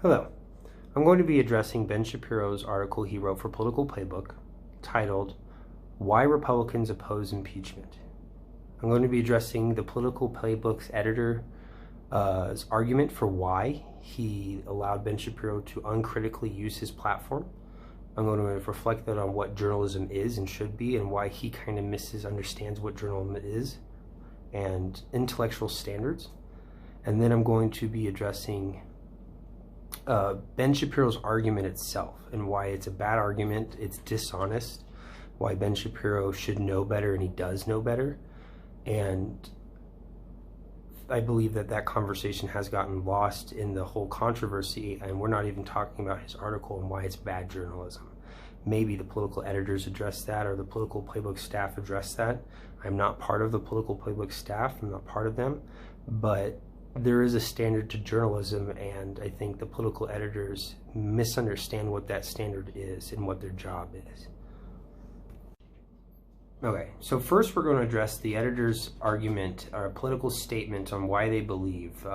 Hello. I'm going to be addressing Ben Shapiro's article he wrote for Politico Playbook titled, Why Republicans Oppose Impeachment. I'm going to be addressing the Politico Playbook's editor's argument for why he allowed Ben Shapiro to uncritically use his platform. I'm going to reflect that on what journalism is and should be and why he kind of misunderstands what journalism is and intellectual standards. And then I'm going to be addressing Ben Shapiro's argument itself and why it's a bad argument, it's dishonest, why Ben Shapiro should know better and he does know better. And I believe that that conversation has gotten lost in the whole controversy, and we're not even talking about his article and why it's bad journalism. Maybe the political editors address that, or the Politico Playbook staff address that. I'm not part of the Politico Playbook staff, I'm not part of them, but there is a standard to journalism, and I think the political editors misunderstand what that standard is and what their job is. Okay, so first we're going to address the editor's argument or political statement on why they believe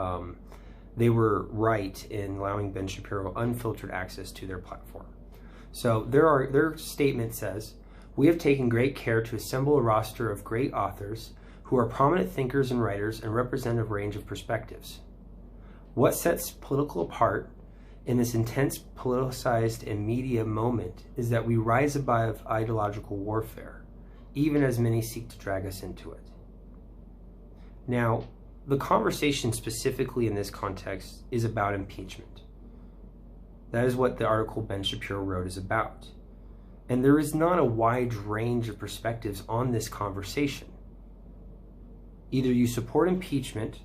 they were right in allowing Ben Shapiro unfiltered access to their platform. So their statement says, "We have taken great care to assemble a roster of great authors who are prominent thinkers and writers and represent a range of perspectives. What sets Politico apart in this intense politicized and media moment is that we rise above ideological warfare, even as many seek to drag us into it." Now, the conversation specifically in this context is about impeachment. That is what the article Ben Shapiro wrote is about. And there is not a wide range of perspectives on this conversation. Either you support impeachment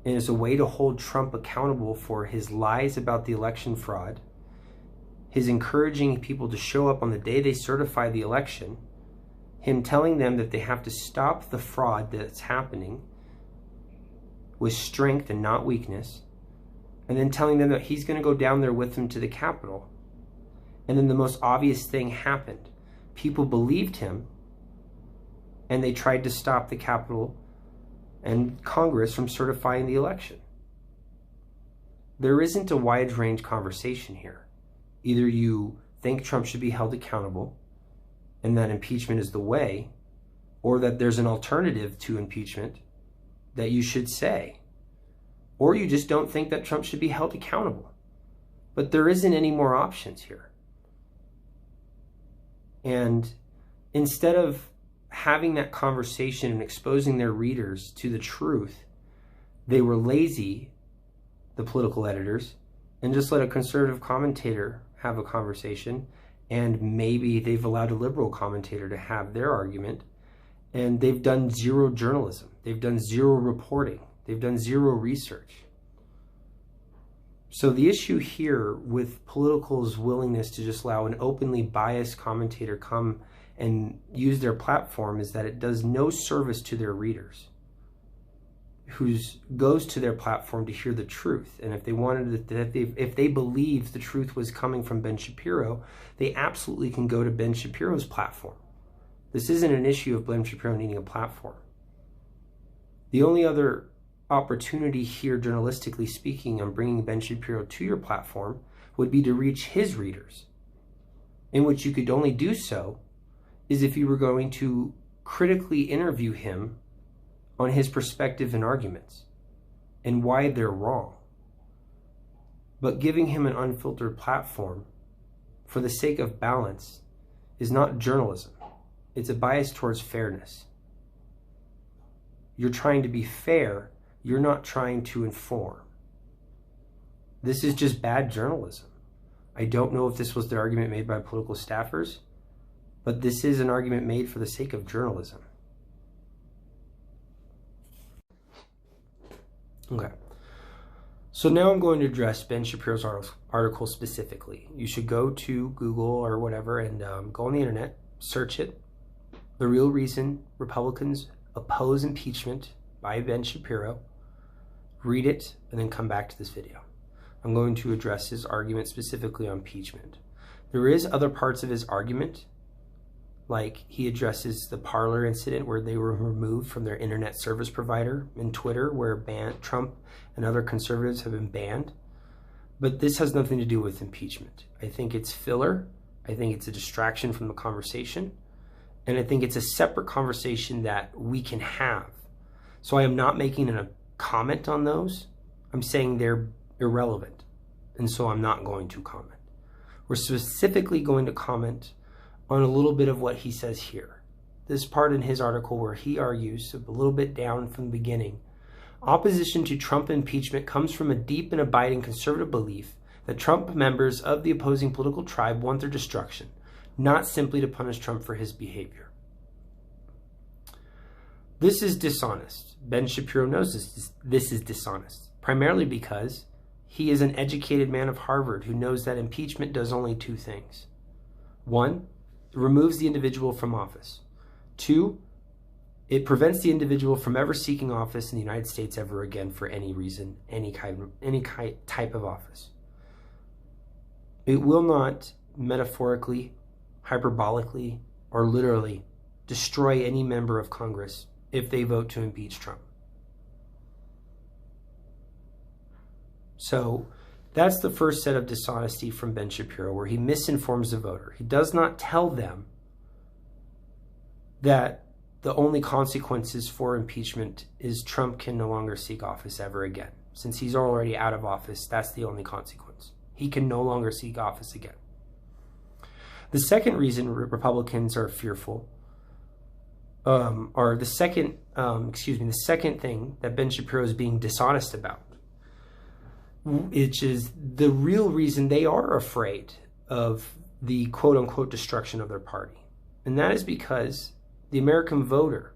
and as a way to hold Trump accountable for his lies about the election fraud, his encouraging people to show up on the day they certify the election, him telling them that they have to stop the fraud that's happening with strength and not weakness, and then telling them that he's going to go down there with them to the Capitol. And then the most obvious thing happened. People believed him, and they tried to stop the Capitol and Congress from certifying the election. There isn't a wide range conversation here. Either you think Trump should be held accountable and that impeachment is the way, or that there's an alternative to impeachment that you should say, or you just don't think that Trump should be held accountable. But there isn't any more options here. And instead of having that conversation and exposing their readers to the truth, they were lazy, the political editors, and just let a conservative commentator have a conversation, and maybe they've allowed a liberal commentator to have their argument, and they've done zero journalism, they've done zero reporting, they've done zero research. So the issue here with Political's willingness to just allow an openly biased commentator come and use their platform is that it does no service to their readers, who goes to their platform to hear the truth. And if they wanted if they believed the truth was coming from Ben Shapiro, they absolutely can go to Ben Shapiro's platform. This isn't an issue of Ben Shapiro needing a platform. The only other opportunity here, journalistically speaking, on bringing Ben Shapiro to your platform would be to reach his readers, in which you could only do so is if you were going to critically interview him on his perspective and arguments and why they're wrong. But giving him an unfiltered platform for the sake of balance is not journalism. It's a bias towards fairness. You're trying to be fair, you're not trying to inform. This is just bad journalism. I don't know if this was the argument made by political staffers, but this is an argument made for the sake of journalism. Okay, so now I'm going to address Ben Shapiro's article specifically. You should go to Google or whatever and go on the internet, search it. The real reason Republicans oppose impeachment by Ben Shapiro. Read it and then come back to this video. I'm going to address his argument specifically on impeachment. There is other parts of his argument, like he addresses the Parler incident where they were removed from their internet service provider, and Twitter, where Trump and other conservatives have been banned. But this has nothing to do with impeachment. I think it's filler. I think it's a distraction from the conversation. And I think it's a separate conversation that we can have. So I am not making a comment on those. I'm saying they're irrelevant. And so I'm not going to comment. We're specifically going to comment on a little bit of what he says here. This part in his article where he argues, a little bit down from the beginning, opposition to Trump impeachment comes from a deep and abiding conservative belief that Trump members of the opposing political tribe want their destruction, not simply to punish Trump for his behavior. This is dishonest. Ben Shapiro knows this is dishonest, primarily because he is an educated man of Harvard who knows that impeachment does only two things. One, it removes the individual from office. Two, it prevents the individual from ever seeking office in the United States ever again for any reason, any type of office. It will not metaphorically, hyperbolically, or literally destroy any member of Congress if they vote to impeach Trump. So that's the first set of dishonesty from Ben Shapiro, where he misinforms the voter. He does not tell them that the only consequences for impeachment is Trump can no longer seek office ever again. Since he's already out of office, that's the only consequence. He can no longer seek office again. The second reason Republicans are fearful, or the second thing that Ben Shapiro is being dishonest about, which is the real reason they are afraid of the quote-unquote destruction of their party. And that is because the American voter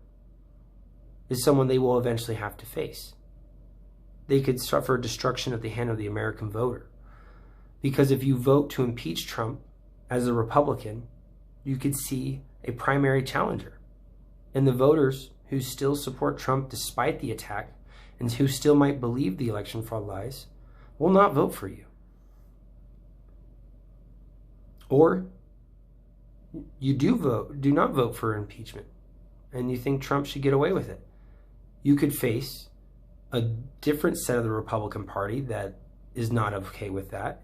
is someone they will eventually have to face. They could suffer destruction at the hand of the American voter. Because if you vote to impeach Trump as a Republican, you could see a primary challenger. And the voters who still support Trump despite the attack and who still might believe the election fraud lies will not vote for you. Or you do not vote for impeachment, and you think Trump should get away with it. You could face a different set of the Republican Party that is not okay with that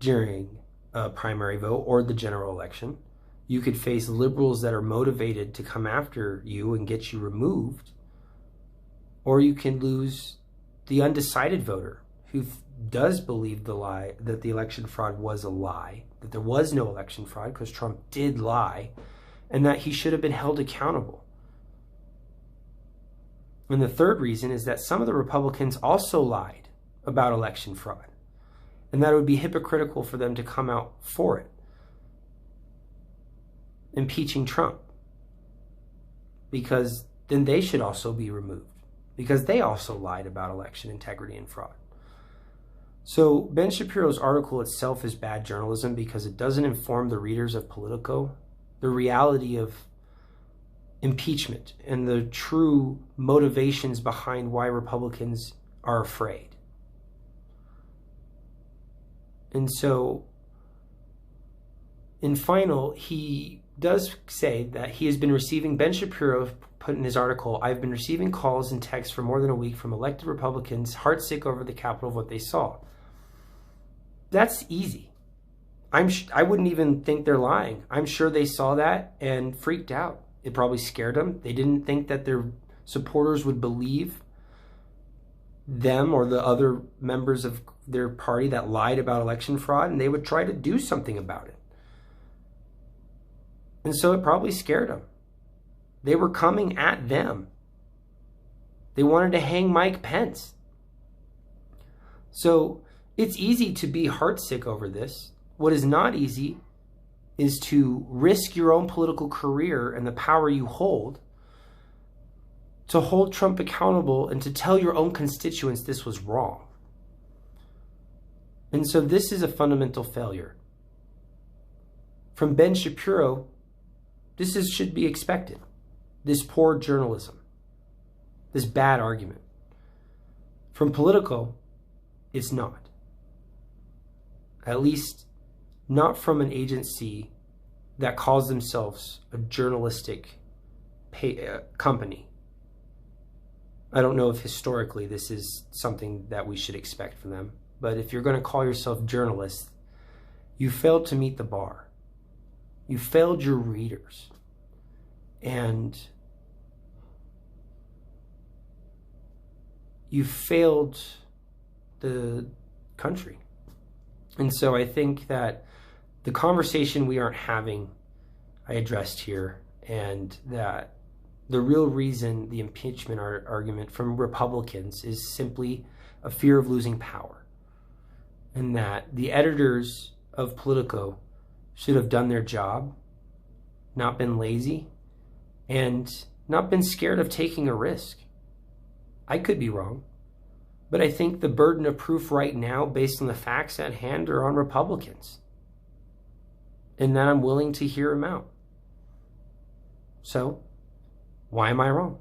during a primary vote or the general election. You could face liberals that are motivated to come after you and get you removed. Or you can lose the undecided voter who does believe the lie, that the election fraud was a lie, that there was no election fraud because Trump did lie, and that he should have been held accountable. And the third reason is that some of the Republicans also lied about election fraud, and that it would be hypocritical for them to come out for it, impeaching Trump, because then they should also be removed, because they also lied about election integrity and fraud. So Ben Shapiro's article itself is bad journalism because it doesn't inform the readers of Politico the reality of impeachment and the true motivations behind why Republicans are afraid. And so, in final, he does say that he has been receiving, Ben Shapiro put in his article, I've been receiving calls and texts for more than a week from elected Republicans heartsick over the capital of what they saw. That's easy. I wouldn't even think they're lying. I'm sure they saw that and freaked out. It probably scared them. They didn't think that their supporters would believe them or the other members of their party that lied about election fraud, and they would try to do something about it. And so it probably scared them. They were coming at them. They wanted to hang Mike Pence. So it's easy to be heartsick over this. What is not easy is to risk your own political career and the power you hold to hold Trump accountable and to tell your own constituents this was wrong. And so this is a fundamental failure. From Ben Shapiro, should be expected. This poor journalism, this bad argument. From Politico, it's not. At least not from an agency that calls themselves a journalistic company. I don't know if historically this is something that we should expect from them. but if you're going to call yourself journalists, you failed to meet the bar. You failed your readers. And you failed the country. And so I think that the conversation we aren't having, I addressed here, and that the real reason the impeachment argument from Republicans is simply a fear of losing power. And that the editors of Politico should have done their job, not been lazy, and not been scared of taking a risk. I could be wrong, but I think the burden of proof right now, based on the facts at hand, are on Republicans. And that I'm willing to hear them out. So, why am I wrong?